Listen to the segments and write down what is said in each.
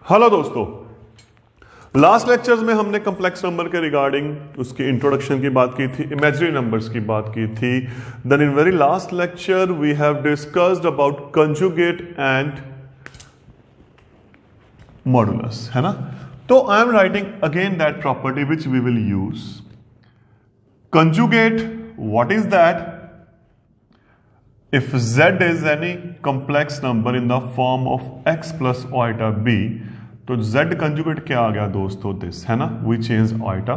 Hello दोस्तों, last lectures में हमने कॉम्प्लेक्स नंबर के रिगार्डिंग उसकी इंट्रोडक्शन की बात की थी, इमेजिनरी नंबर्स की बात की थी। Then in very last lecture we have discussed about conjugate and modulus, है ना। तो I am writing again that property which we will use. Conjugate, what is that? If z is any complex number in the form of x plus iota b, तो z conjugate क्या आ गया दोस्तों? This, है ना, we change iota।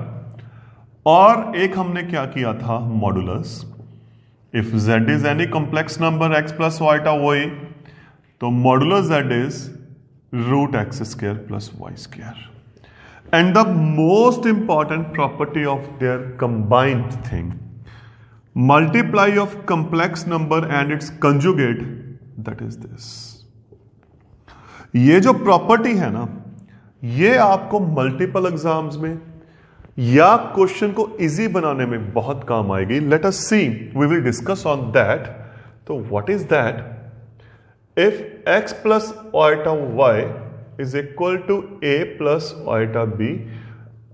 और एक हमने क्या किया था, modulus. If z is any complex number x plus iota y, तो modulus z is root x square plus y square. And the most important property of their combined thing, multiply of complex number and its conjugate, that is this। ये जो property है ना, ये आपको multiple exams में या question को easy बनाने में बहुत काम आएगी। Let us see, we will discuss on that. तो what is that? If x plus iota y is equal to a plus iota b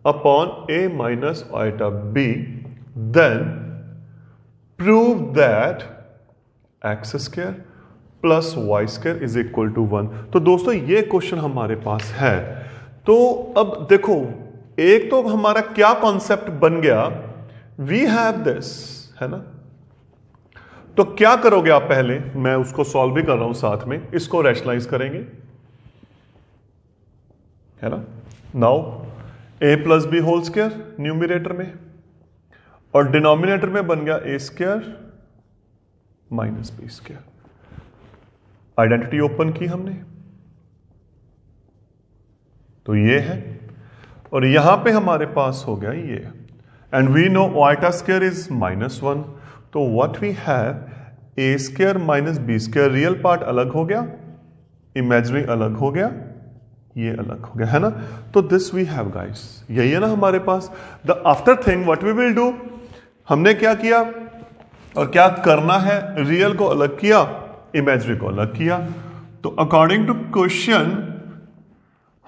upon a minus iota b, then prove that x square plus y square is equal to 1। तो दोस्तों ये question हमारे पास है। तो अब देखो, एक तो हमारा क्या कॉन्सेप्ट बन गया, वी हैव दिस, है ना। तो क्या करोगे आप? पहले मैं उसको सॉल्व भी कर रहा हूं, साथ में इसको रैशनलाइज करेंगे, है ना। Now a plus b whole square numerator में, और डिनोमिनेटर में बन गया a square minus b square. Identity open की हमने, तो ये है, और यहां पे हमारे पास हो गया ये। And we know iota square is -1, तो what we have, a square minus b square, real part अलग हो गया, इमेजिनरी अलग हो गया, ये अलग हो गया, है ना। तो दिस वी हैव गाइस, यही है ना हमारे पास। The after thing what we will do, हमने क्या किया और क्या करना है, रियल को अलग किया, इमेजिनरी को अलग किया। तो अकॉर्डिंग टू क्वेश्चन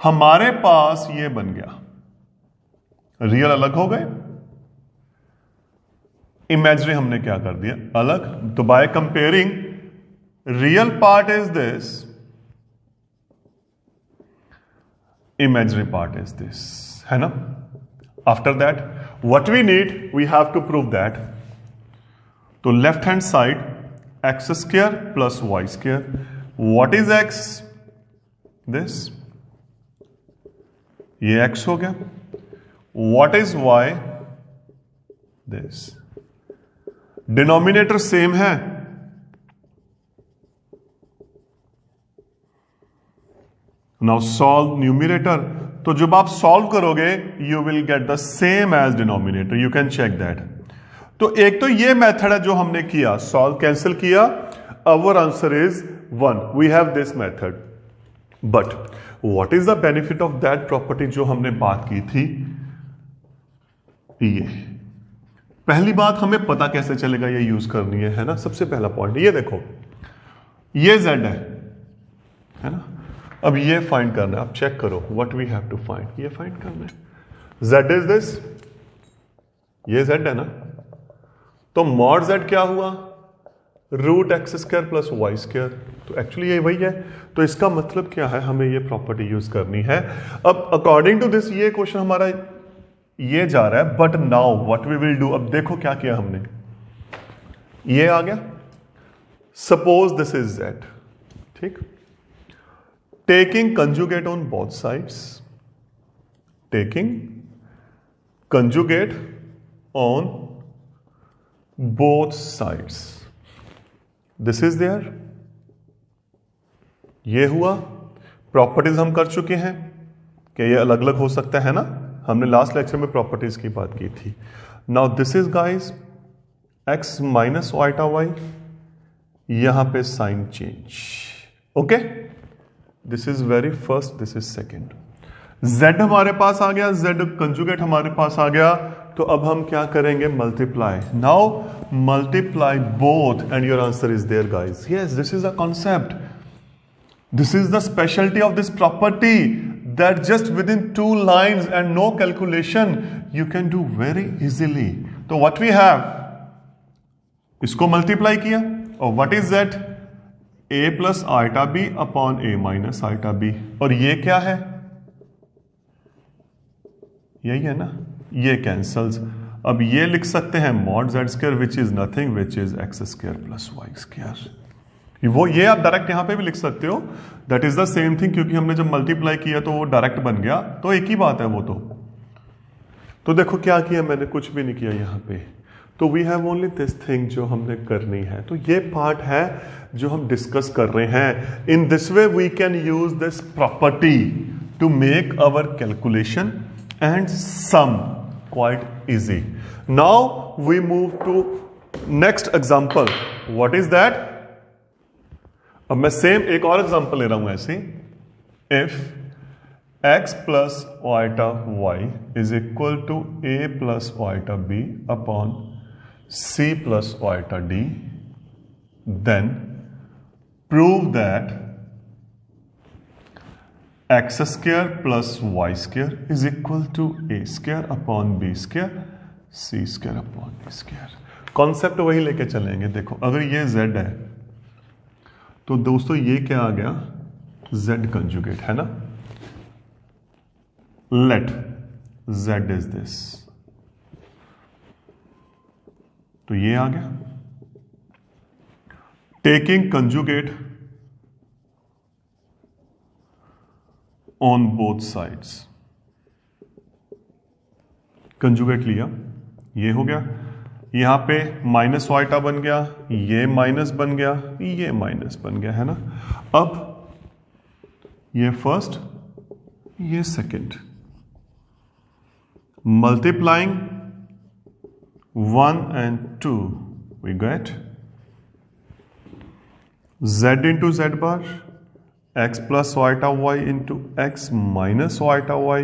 हमारे पास ये बन गया, रियल अलग हो गए, इमेजिनरी हमने क्या कर दिया, अलग। तो by comparing, real part is this, imaginary part is this, है ना। After that, what we need, we have to prove that। तो left hand side x square plus y square, what is x? This, ये x हो गया। What is y? This। Denominator same है, now solve numerator. तो जब आप solve करोगे you will get the same as denominator, you can check that. तो एक तो ये मेथड है जो हमने किया, सॉल्व कैंसिल किया, our answer is 1। We have this method, but what is the benefit of that property जो हमने बात की थी। ये पहली बात, हमें पता कैसे चलेगा ये यूज करनी है ना। सबसे पहला पॉइंट ये देखो, ये z है ना। अब ये फाइंड करना है, आप चेक करो, what we have to find, ये फाइंड करना है। z इज दिस, ये z है ना। तो मॉड z क्या हुआ, root x square plus y square. तो एक्चुअली ये वही है। तो इसका मतलब क्या है, हमें ये प्रॉपर्टी यूज करनी है। अब अकॉर्डिंग टू दिस ये क्वेश्चन हमारा ये जा रहा है, but now what we will do. अब देखो क्या किया हमने, ये आ गया, सपोज दिस इज z, ठीक। Taking conjugate on both sides, taking conjugate on both sides, this is there। ये हुआ, प्रॉपर्टीज हम कर चुके हैं कि ये अलग अलग हो सकता है ना, हमने लास्ट लेक्चर में प्रॉपर्टीज की बात की थी। Now this is guys x minus iota y, यहां पे sign change, okay. This is very first, this is second. z हमारे पास आ गया, z कंजुगेट हमारे पास आ गया। तो अब हम क्या करेंगे, multiply. Now multiply both and your answer is there guys. Yes, this is a concept, this is the speciality of this property. that just within 2 lines and no calculation you can do very easily. तो what we have, इसको multiply किया और what is that, a plus iota b upon a minus iota b, और ये क्या है, यही है ना, ये कैंसल्स. अब ये लिख सकते हैं mod z square which is nothing which is x square plus y square. वो ये आप डायरेक्ट यहां पे भी लिख सकते हो, that is the same thing, क्योंकि हमने जब मल्टीप्लाई किया तो वो डायरेक्ट बन गया, तो एक ही बात है वो. तो देखो क्या किया मैंने, कुछ भी नहीं किया यहां पे. तो we have only this thing जो हमने करनी है. तो ये पार्ट है जो हम डिस्कस कर रहे हैं. In this way we can use this property to make our calculation and some quite easy. Now we move to next example. What is that? अब मैं सेम एक और एग्जांपल ले रहा हूं ऐसे. If x plus iota y is equal to a plus iota b upon c plus iota d, then prove that x square plus y square is equal to a square upon b square c square upon d square. Concept वही लेके चलेंगे. देखो अगर ये z है तो दोस्तों ये क्या आ गया, z कंजुगेट है ना. लेट z इज दिस, तो ये आ गया. Taking conjugate on both sides, conjugate लिया, ये हो गया. यहां पे माइनस वाइटा बन गया, ये माइनस बन गया, ये माइनस बन गया, है ना. अब ये फर्स्ट, ये second, multiplying 1 and 2 we get z into z bar x plus iota y into x minus iota y.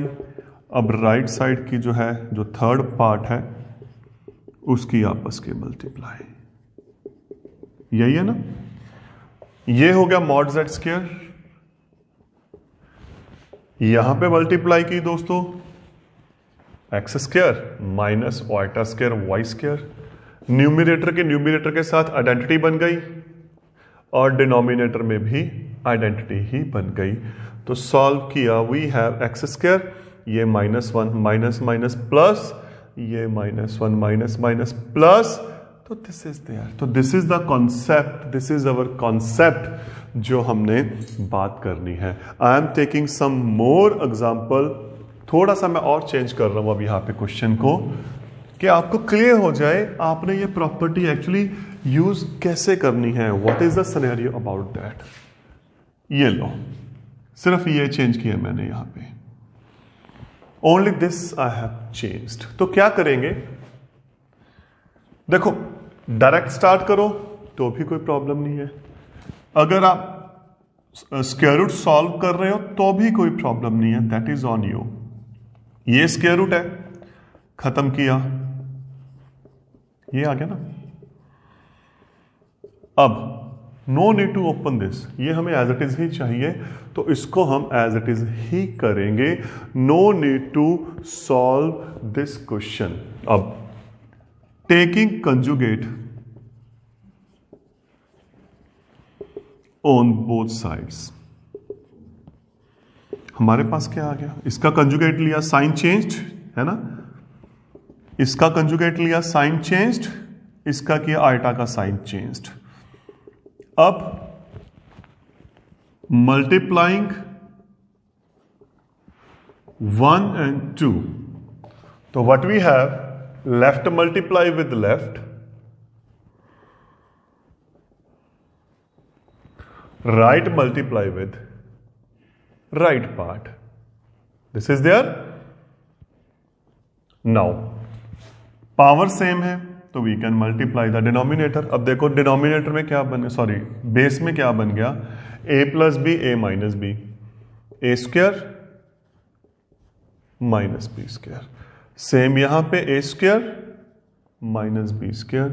अब राइट साइड की जो है, जो थर्ड पार्ट है, उसकी आपस के मल्टीप्लाई, यही है ना. ये हो गया मॉड z स्क्वायर. यहां पे मल्टीप्लाई की दोस्तों x square minus iota square y square. Numerator के साथ आइडेंटिटी बन गई और डिनोमिनेटर में भी आइडेंटिटी ही बन गई. तो सॉल्व किया, वी हैव एक्स स्क्वायर, ये minus one minus minus plus, ये minus one minus minus plus, तो दिस इज देयर. तो this is the concept, this is our concept जो हमने बात करनी है. I am taking some more example. थोड़ा सा मैं और चेंज कर रहा हूं अब यहां पे क्वेश्चन को, कि आपको क्लियर हो जाए आपने ये प्रॉपर्टी एक्चुअली यूज कैसे करनी है. What is the scenario about that. ये लो, सिर्फ ये चेंज किया मैंने यहां पे, only this I have changed. तो क्या करेंगे, देखो डायरेक्ट स्टार्ट करो तो भी कोई प्रॉब्लम नहीं है. अगर आप स्क्वायर रूट सॉल्व कर रहे हो तो भी कोई प्रॉब्लम नहीं है, दैट इज ऑन यू. ये स्क्वायर रूट है, खत्म किया, ये आ गया ना. अब no need to open this, ये हमें एज इट इज ही चाहिए, तो इसको हम एज इट इज ही करेंगे. No need to solve this question. अब taking conjugate on both sides, हमारे पास क्या आ गया, इसका कंजुगेट लिया, साइन चेंज्ड, है ना. इसका कंजुगेट लिया, साइन चेंज्ड, इसका किया आइटा का साइन चेंज्ड. अब मल्टीप्लाइंग 1 and 2, तो what we have, left multiply with left, right multiply with right part. This is there. Now power same है तो we can multiply the denominator. अब देखो डिनोमिनेटर में क्या बन, सॉरी बेस में क्या बन गया, a plus b a minus b, a square minus b square. Same यहां पे a square minus b square,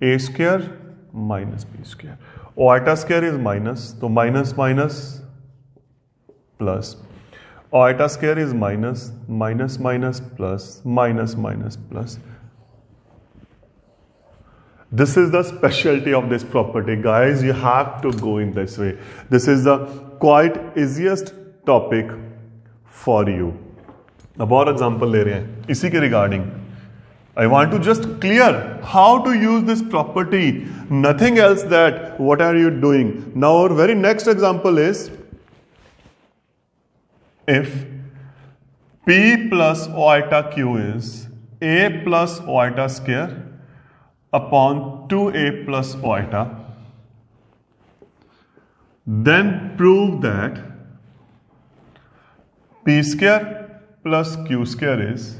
a square minus b square. Iota square is minus, तो minus minus plus, Iota square is minus, minus, minus, plus, minus, minus, plus. This is the specialty of this property, guys. You have to go in this way. This is the quite easiest topic for you. अब और example ले रहे हैं इसी के regarding. I want to just clear how to use this property. Nothing else that what are you doing. Now our very next example is if P plus iota Q is A plus iota square upon 2A plus iota, then prove that P square plus Q square is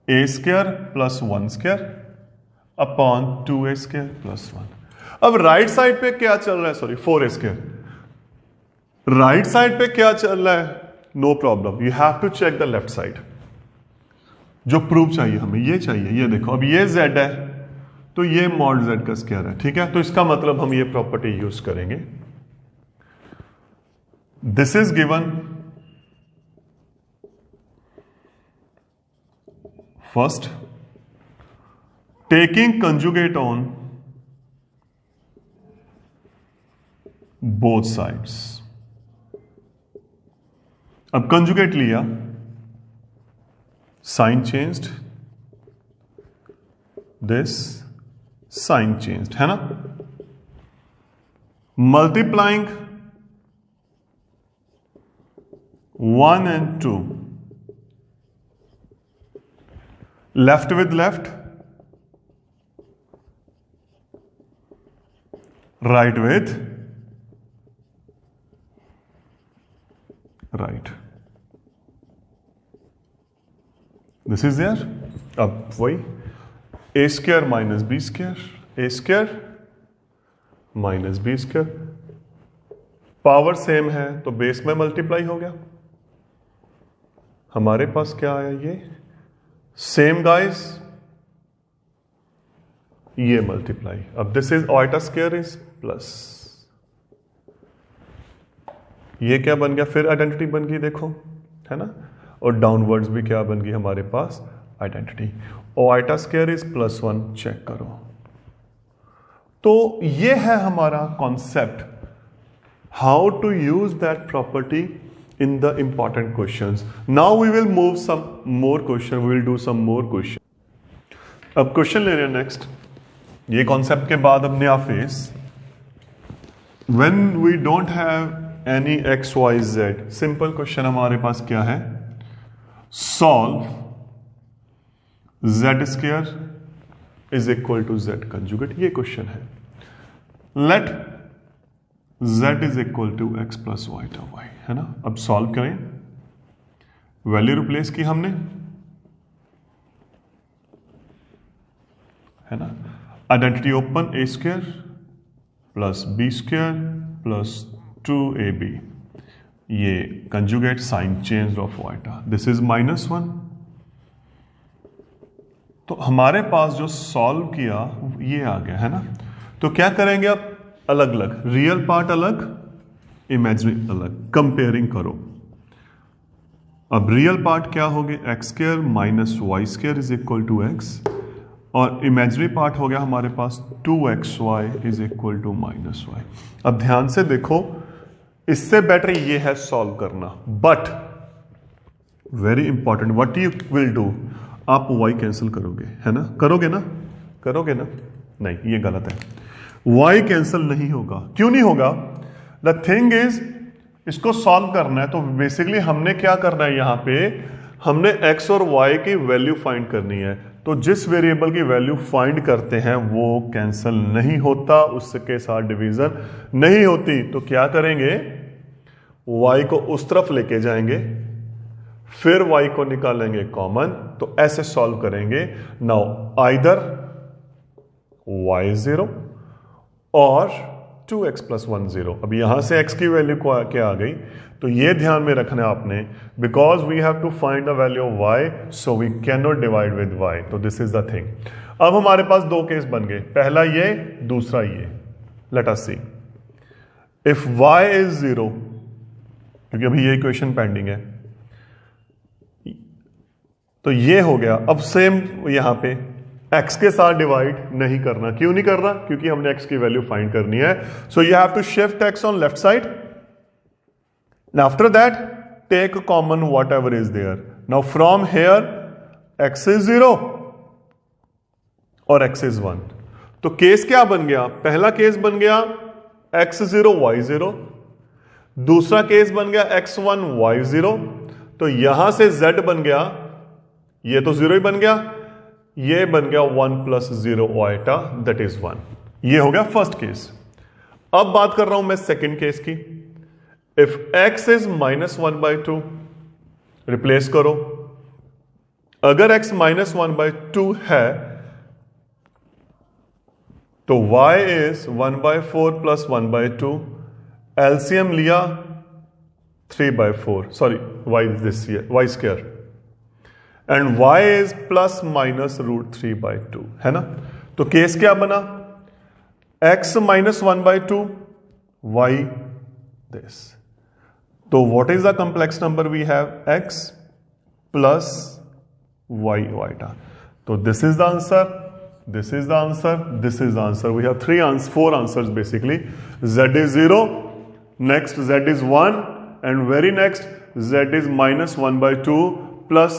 A square plus 1 square upon 2A square plus 1. अब right side पे क्या चल रहा है? Sorry, 4A square. Right side पे क्या चल रहा है? No problem, you have to check the left side. जो प्रूफ चाहिए हमें ये चाहिए. ये देखो, अब ये z है तो ये मॉड z का स्क्वायर है. ठीक है, तो इसका मतलब हम ये प्रॉपर्टी यूज करेंगे. This is given. First, taking conjugate on both sides. अब कंजुगेट लिया, sign changed, this sign changed, है ना. Multiplying 1 and 2, left with left, right with right. This is there. अब वही a square minus b square, a square minus b square, power same है तो base में multiply हो गया. हमारे पास क्या आया? ये सेम गाइस, ये मल्टीप्लाई. अब this is iota square is plus, ये क्या बन गया? फिर आइडेंटिटी बन गई, देखो, है ना. और डाउनवर्ड्स भी क्या बन गई हमारे पास? Identity. iota square is plus 1, check करो. तो ये है हमारा concept, how to use that property in the important questions. Now we will move some more question, we will do some more question. अब क्वेश्चन ले रहे हैं नेक्स्ट. ये कॉन्सेप्ट के बाद अब नया phase. When we don't have any x y z, simple question हमारे पास क्या है? Solve z square is equal to z conjugate. ये क्वेश्चन है. Let z is equal to x plus y to y, है ना. अब सॉल्व करें, वैल्यू रिप्लेस की हमने, है ना. Identity open, a square plus b square plus 2ab, ये conjugate sign change of iota. This is -1. तो हमारे पास जो सॉल्व किया ये आ गया, है ना. तो क्या करेंगे अब? अलग अलग, रियल पार्ट अलग, इमेजिनरी अलग, कंपेयरिंग करो. अब रियल पार्ट क्या हो गया? X square minus y square is equal to x, और इमेजिनरी पार्ट हो गया हमारे पास 2xy is equal to -y. अब ध्यान से देखो, इससे बेटर ये है सॉल्व करना. But very important, what you will do, आप y कैंसिल करोगे, है ना. करोगे ना? करोगे ना? नहीं, ये गलत है. y कैंसिल नहीं होगा. क्यों नहीं होगा? द थिंग इज, इसको सॉल्व करना है तो बेसिकली हमने क्या करना है? यहां पे हमने x और y की वैल्यू फाइंड करनी है. तो जिस वेरिएबल की वैल्यू फाइंड करते हैं वो कैंसिल नहीं होता, उसके साथ डिवीजन नहीं होती. तो क्या करेंगे? y को उस तरफ लेके जाएंगे, फिर y को निकालेंगे कॉमन, तो ऐसे सॉल्व करेंगे. नाउ आइदर y 0 और 2x प्लस 1 0. अब यहां से x की वैल्यू क्या आ गई? तो ये ध्यान में रखना है आपने, because we have to find the value of y, so we can not divide with y. तो दिस इज द थिंग. अब हमारे पास दो केस बन गए, पहला ये, दूसरा ये. Let us see. If y is 0 क्योंकि अभी ये इक्वेशन पेंडिंग है। तो ये हो गया। अब सेम यहां पे x के साथ डिवाइड नहीं करना। क्यों नहीं करना? क्योंकि हमने x की वैल्यू फाइंड करनी है। So you have to shift x on left side. After that take common whatever is there. Now from here x is 0 और x इज 1। तो केस क्या बन गया? पहला केस बन गया x 0 y 0, दूसरा केस बन गया x1 y 0। तो यहां से z बन गया, ये तो 0 ही बन गया, ये बन गया 1 + 0 ओएटा दैट इज 1। ये हो गया फर्स्ट केस। अब बात कर रहा हूं मैं सेकंड केस की। इफ x इज -1/2, रिप्लेस करो। अगर x -1/2 है तो y इज 1/4 + 1/2। एलसीएम लिया 3/4, sorry y square, and y is ±√3/2, है ना। तो केस क्या बना? x -1/2, y this. तो what is the complex number we have? x + y iota. तो this is the answer, this is the answer, this is the answer. We have 4 answers basically. Z is 0, next Z is 1, and very next Z is -1/2 ±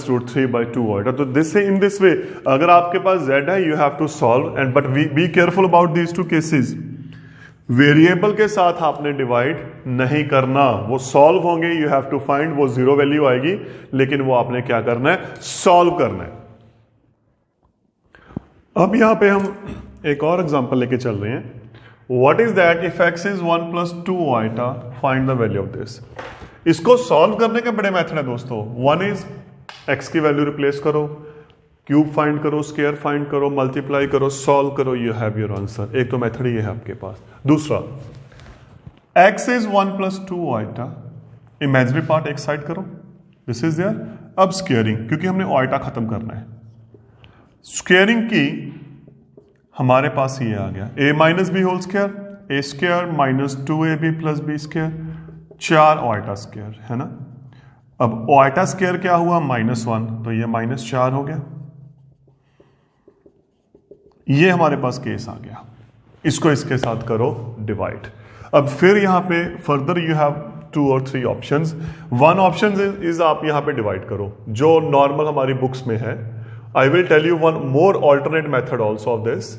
√3/2 order. तो in this way, अगर आपके पास Z है, you have to solve, and but be careful about these two cases. Variable के साथ आपने divide नहीं करना, वो सॉल्व होंगे, यू हैव टू फाइंड, वो 0 वैल्यू आएगी, लेकिन वो आपने क्या करना है? सॉल्व करना है। अब यहां पे हम एक और एग्जांपल लेके चल रहे हैं। What is that? If x is 1 + 2 iota, find the value of this. इसको सॉल्व करने के बड़े मेथड है दोस्तों। 1 इज x की वैल्यू रिप्लेस करो, क्यूब फाइंड करो, स्क्वायर फाइंड करो, मल्टीप्लाई करो, सॉल्व करो, यू हैव योर आंसर। एक तो मेथड ही है आपके पास। दूसरा, x is 1 + 2 iota, imaginary part एक साइड करो, दिस इज देयर। अब स्क्वायरिंग, क्योंकि हमने ओएटा खत्म करना है। स्क्वायरिंग की हमारे पास ये आ गया a - b whole square, a² - 2ab + b², 4 iota square, है ना। अब ओएटा स्क्वायर क्या हुआ? -1, तो ये -4 हो गया। ये हमारे पास केस आ गया। इसको इसके साथ करो डिवाइड। अब फिर यहां पे फर्दर यू हैव 2 और 3 ऑप्शंस। वन ऑप्शन इज आप यहां पे डिवाइड करो, जो नॉर्मल हमारी बुक्स में है। I will tell you one more alternate method also of this,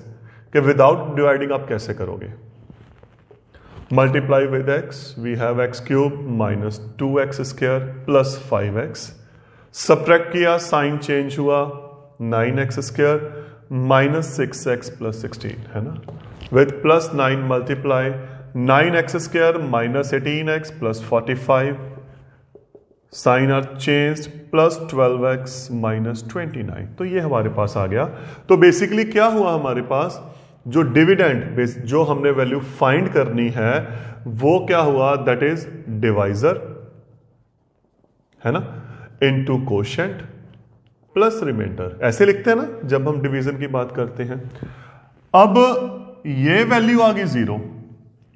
कि विदाउट डिवाइडिंग आप कैसे करोगे। Multiply with x, we have x³ - 2x² + 5x। Subtract किया, साइन चेंज हुआ, 9x² - 6x + 16, है ना। With +9 multiply 9x² - 18x + 45, sign are changed, +12x - 29। तो ये हमारे पास आ गया। तो बेसिकली क्या हुआ? हमारे पास जो डिविडेंड, जो हमने वैल्यू फाइंड करनी है, वो क्या हुआ? दैट इज डिवाइजर, है ना, इनटू कोशेंट प्लस रिमाइंडर। ऐसे लिखते हैं ना जब हम डिवीजन की बात करते हैं। अब ये वैल्यू आ गई 0,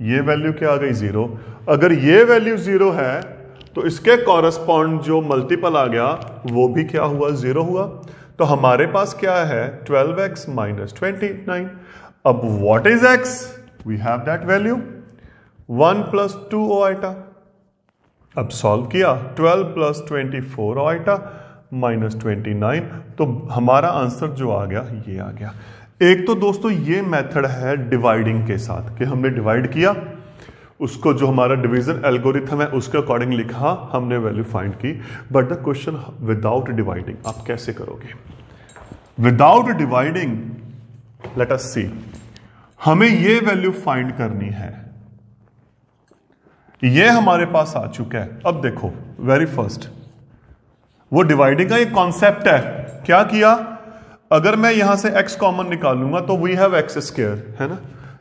ये वैल्यू क्या आ गई? 0। अगर ये वैल्यू 0 है तो इसके कॉरस्पॉन्ड जो मल्टीपल आ गया वो भी क्या हुआ? 0 हुआ। तो हमारे पास क्या है? 12x - 29। अब what is x? We have that value 1 + 2 iota. अब सॉल्व किया, 12 + 24 ओएटा -29। तो हमारा आंसर जो आ गया ये आ गया। एक तो दोस्तों ये मेथड है डिवाइडिंग के साथ, कि हमने डिवाइड किया, उसको जो हमारा डिवीजन एल्गोरिथम है उसके अकॉर्डिंग लिखा, हमने वैल्यू फाइंड की। But the question without dividing आप कैसे करोगे? विदाउट डिवाइडिंग लेट अस सी, हमें ये वैल्यू फाइंड करनी है। ये हमारे पास आ चुका है। अब देखो, वेरी फर्स्ट वो डिवाइडिंग का एक कॉन्सेप्ट है। क्या किया? अगर मैं यहां से x कॉमन निकालूंगा तो वी हैव x², है ना।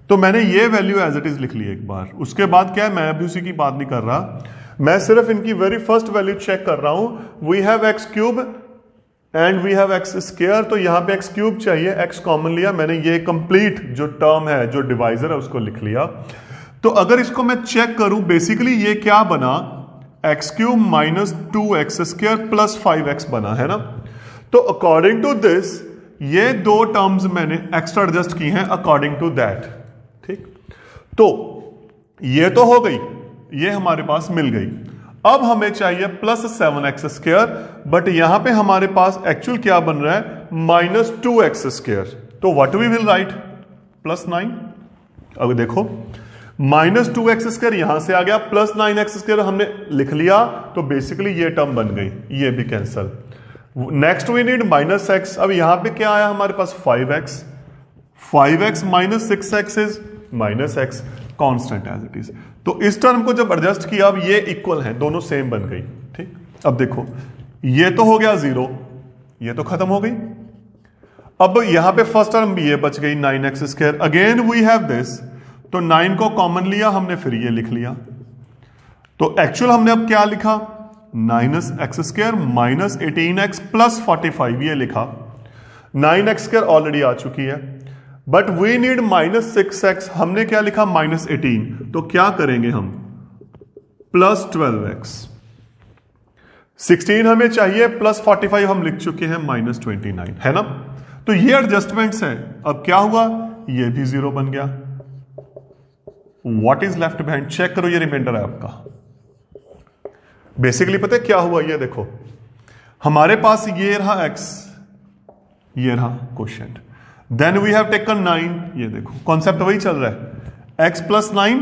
तो मैंने ये वैल्यू एज इट इज लिख ली एक बार। उसके बाद क्या है, मैं अभी उसी की बात नहीं कर रहा, मैं सिर्फ इनकी वेरी फर्स्ट वैल्यू चेक कर रहा हूं। We have x³ and we have x², तो यहां पे x³ चाहिए, x कॉमन लिया मैंने, ये कंप्लीट जो टर्म है, जो डिवाइजर है, उसको लिख लिया। तो अगर इसको मैं चेक करूं, बेसिकली ये क्या बना, x cube minus 2x square plus 5x बना है ना। तो अकॉर्डिंग टू दिस ये दो टर्म्स मैंने एक्स्ट्रा एडजस्ट की हैं अकॉर्डिंग टू दैट। ठीक, तो ये तो हो गई, ये हमारे पास मिल गई। अब हमें चाहिए प्लस 7x स्क्वायर, बट यहां पे हमारे पास एक्चुअल क्या बन रहा है, माइनस 2x स्क्वायर। तो what we will write, plus 9। अब देखो माइनस 2x स्क्वायर यहां से आ गया, प्लस 9x स्क्वायर हमने लिख लिया, तो बेसिकली ये टर्म बन गई, ये भी cancel. Next we need minus x। अब यहां पे क्या आया हमारे पास, 5x minus 6x is minus x, constant as it is. तो इस टर्म को जब एडजस्ट किया, अब ये इक्वल है, दोनों सेम बन गई। ठीक, अब देखो ये तो हो गया 0, ये तो खत्म हो गई। अब यहां पे फर्स्ट टर्म भी ये बच गई 9x square. Again we have this, तो 9 को कॉमन लिया हमने, फिर ये लिख लिया। तो एक्चुअल हमने अब क्या लिखा, minus x square minus 18x plus 45, ये लिखा। 9x स्क्वायर ऑलरेडी आ चुकी है, but we need minus 6x, हमने क्या लिखा, माइनस 18। तो क्या करेंगे हम, प्लस 12x। 16 हमें चाहिए, प्लस 45 हम लिख चुके हैं, माइनस 29, है ना। तो ये एडजस्टमेंट्स है। अब क्या हुआ, ये भी 0 बन गया। What is left behind, check करो, ये रिमाइंडर है आपका। बेसिकली पता है क्या हुआ, ये देखो हमारे पास ये रहा x, ये रहा quotient, then we have taken 9, ये देखो कॉन्सेप्ट वही चल रहा है, x plus 9,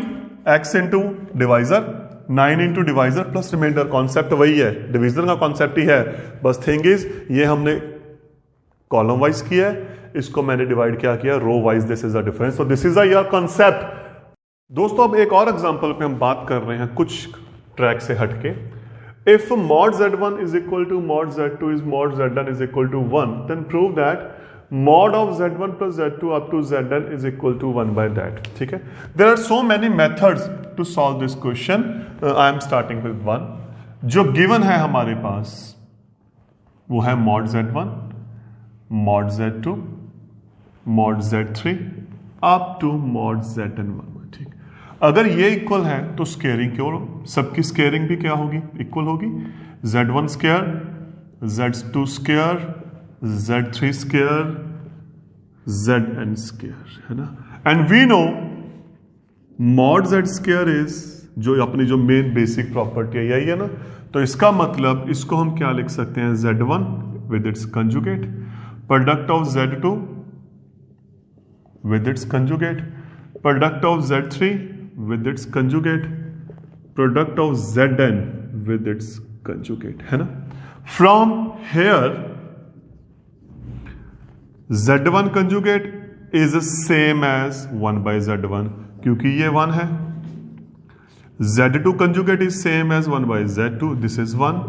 x into divisor, 9 into divisor plus remainder, concept वही है, डिविजन का कॉन्सेप्ट ही है। बस थिंग इज ये हमने कॉलम वाइज किया है, इसको मैंने डिवाइड क्या किया, row wise. This is the difference, so this is your concept. दोस्तों अब एक और एग्जांपल पे हम बात कर रहे हैं कुछ ट्रैक से हटके। If mod z1 is equal to mod z2 is mod zn is equal to 1, then prove that mod of z1 plus z2 up to zn is equal to 1 by that. ठीक है, there are so many methods to solve this question. I am starting with one. जो given है हमारे पास वो है mod z1, mod z2, mod z3 up to mod zn1। ठीक, अगर ये इक्वल है तो स्केयरिंग क्यों, सबकी स्केयरिंग भी क्या होगी, इक्वल होगी। z1 square, z2 square, z3 square, zn square, है ना। And we know mod z square is, जो अपनी जो मेन बेसिक प्रॉपर्टी है यही है ना। तो इसका मतलब इसको हम क्या लिख सकते हैं, z1 with its conjugate, product of z2 with its conjugate, product of z3 with its conjugate, product of zn with its conjugate, है ना। From here z1 conjugate is same as 1 by z1, क्योंकि ये 1 है। z2 conjugate is same as 1 by z2, this is 1।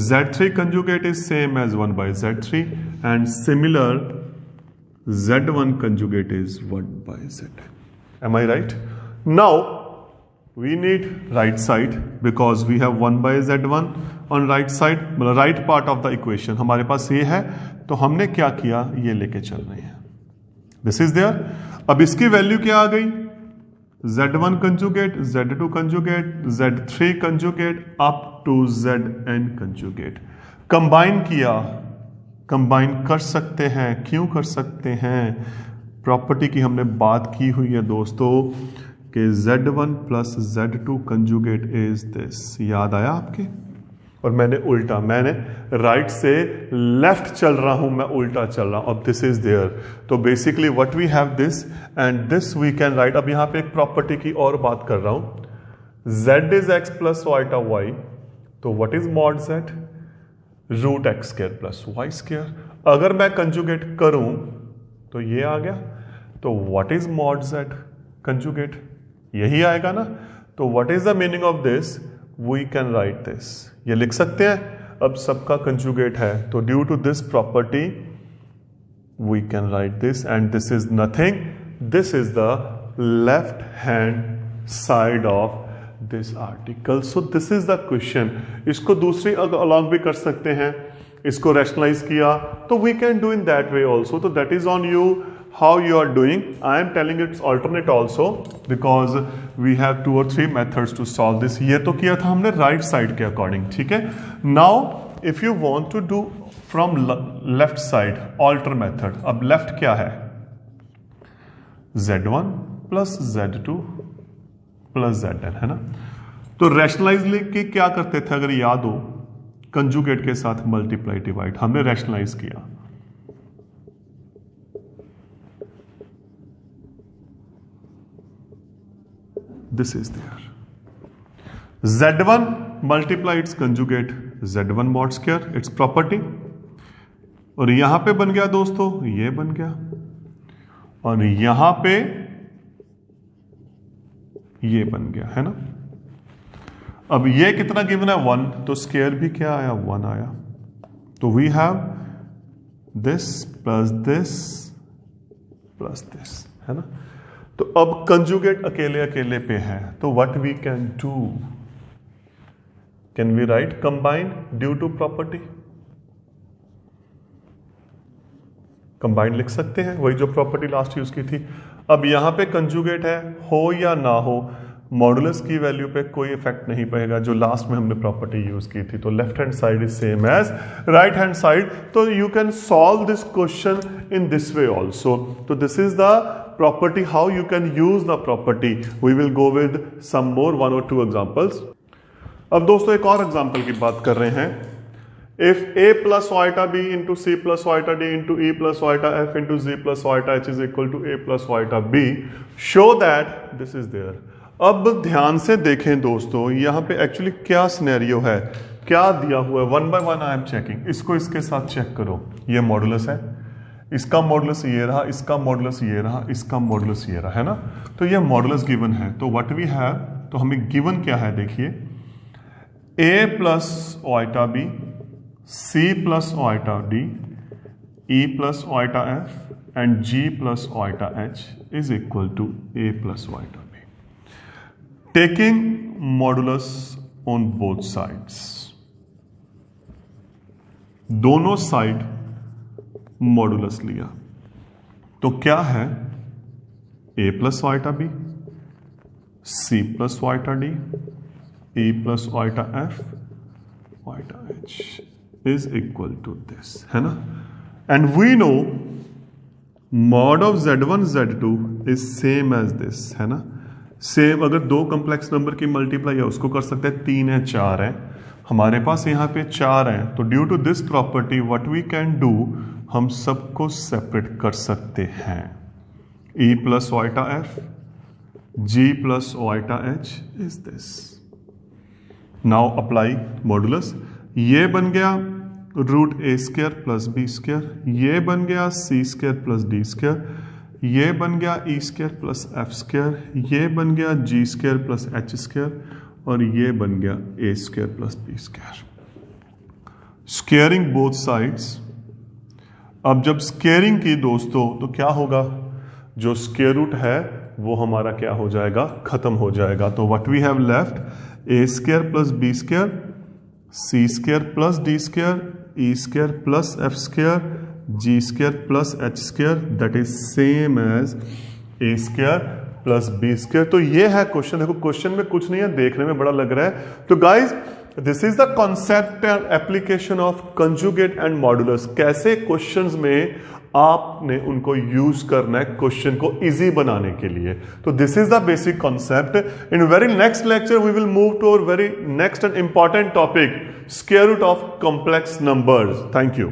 z3 conjugate is same as 1 by z3, and similar z1 conjugate is 1 by zn। Am I right? Now we need right side because we have 1 by z1 on right side, मतलब right part of the equation हमारे पास ये है, तो हमने क्या किया, ये लेके चल रहे हैं। This is there। अब इसकी वैल्यू क्या आ गई, z1 conjugate, z2 conjugate, z3 conjugate up to zn conjugate. Combine किया, कंबाइन कर सकते हैं, क्यों कर सकते हैं, प्रॉपर्टी की हमने बात की हुई है दोस्तों कि z1 plus z2 conjugate is this. याद आया आपके, और मैंने उल्टा, मैंने राइट से लेफ्ट चल रहा हूं, मैं उल्टा चल रहा हूं। अब दिस इज देयर, तो basically what we have this and this we can write. अब यहां पे एक प्रॉपर्टी की और बात कर रहा हूं, z is x plus iota y, तो what is mod z, root x square plus y square. अगर मैं कंजुगेट करूं तो ये आ गया, तो what is mod z conjugate, यही आएगा ना। तो what is the meaning of this, we can write this, ये लिख सकते हैं। अब सबका कंजुगेट है, तो due to this property we can write this, and this is nothing, this is the left hand side of this article. So this is the question. इसको दूसरी अलॉन्ग भी कर सकते हैं, इसको रैशनलाइज किया तो we can do in that way also, तो that is on you. how you are doing. I am telling it's alternate also because we have 2 or 3 methods to solve this. ये तो किया था हमने right side के according, ठीक है. Now if you want to do from left side alter method, अब left क्या है? Z1 plus Z2 plus Zn, है ना. तो रैशनलाइज लेके क्या करते थे, अगर याद हो, कंजुगेट के साथ मल्टीप्लाई डिवाइड हमने रैशनलाइज किया. This is there. Z1 multiply its conjugate Z1 mod square, its property. और यहां पे बन गया दोस्तों, ये बन गया, और यहां पे ये बन गया, है ना. अब ये कितना गिवन है 1, तो स्क्वायर भी क्या आया 1 आया. तो we have this plus this, है ना. तो अब कंजुगेट अकेले अकेले पे है, तो what we can do, can we write combine due to property. Combine लिख सकते हैं, वही जो प्रॉपर्टी लास्ट यूज की थी. अब यहां पे कंजुगेट है, हो या ना हो, मॉडुलस की वैल्यू पे कोई इफेक्ट नहीं पड़ेगा, जो लास्ट में हमने प्रॉपर्टी यूज की थी. तो left hand side is same as right hand side. तो you can solve this question in this way also. तो this is the property, how you can use the property. We will go with some more 1 or 2 examples. अब दोस्तों एक और example की बात कर रहे हैं. If a plus iota b into c plus iota d into e plus iota f into z plus iota h is equal to a plus iota b, show that this is there. अब ध्यान से देखें दोस्तों, यहां पे actually क्या scenario है, क्या दिया हुआ है. 1 by 1 आई एम चेकिंग. इसको इसके साथ चेक करो. ये मॉडुलस है, इसका मॉडुलस ये रहा, इसका मॉडुलस ये रहा, इसका मॉडुलस ये रहा, है ना. तो ये मॉडुलस गिवन है. तो व्हाट वी हैव, तो हमें गिवन क्या है देखिए, a plus iota b, c plus iota d, e plus iota f and g plus iota h is equal to a plus iota b. Taking modulus on both sides, दोनों side modulus लिया, तो क्या है, a plus iota b, c plus iota d, e plus iota f, iota h is equal to this, है ना. And we know mod of Z1 Z2 is same as this, है ना. Same, अगर 2 complex number की multiply है उसको कर सकते हैं, 3 है 4 है, हमारे पास यहाँ पे 4 है. तो due to this property what we can do, हम सबको सेपरेट कर सकते हैं. e plus iota f, g plus iota h is this. Now apply modulus. ये बन गया root a square plus b square, ये बन गया c square plus d square, ये बन गया e square plus f square, ये बन गया g square plus h square, और ये बन गया a square plus b square. Squaring both sides. अब जब स्क्वेयरिंग की दोस्तों, तो क्या होगा, जो स्क्वायर रूट है वो हमारा क्या हो जाएगा, खत्म हो जाएगा. तो what we have left, a square plus b square, c square plus d square, e square plus f square, g square plus h square, that is same as a square plus b square. तो ये है question. देखो question में कुछ नहीं है, देखने में बड़ा लग रहा है. तो guys this is the concept and application of conjugate and modulus. कैसे क्वेश्चंस में आपने उनको यूज करना है क्वेश्चन को इजी बनाने के लिए. तो this is the basic concept. In very next lecture we will move to our very next and important topic, square root of complex numbers. Thank you.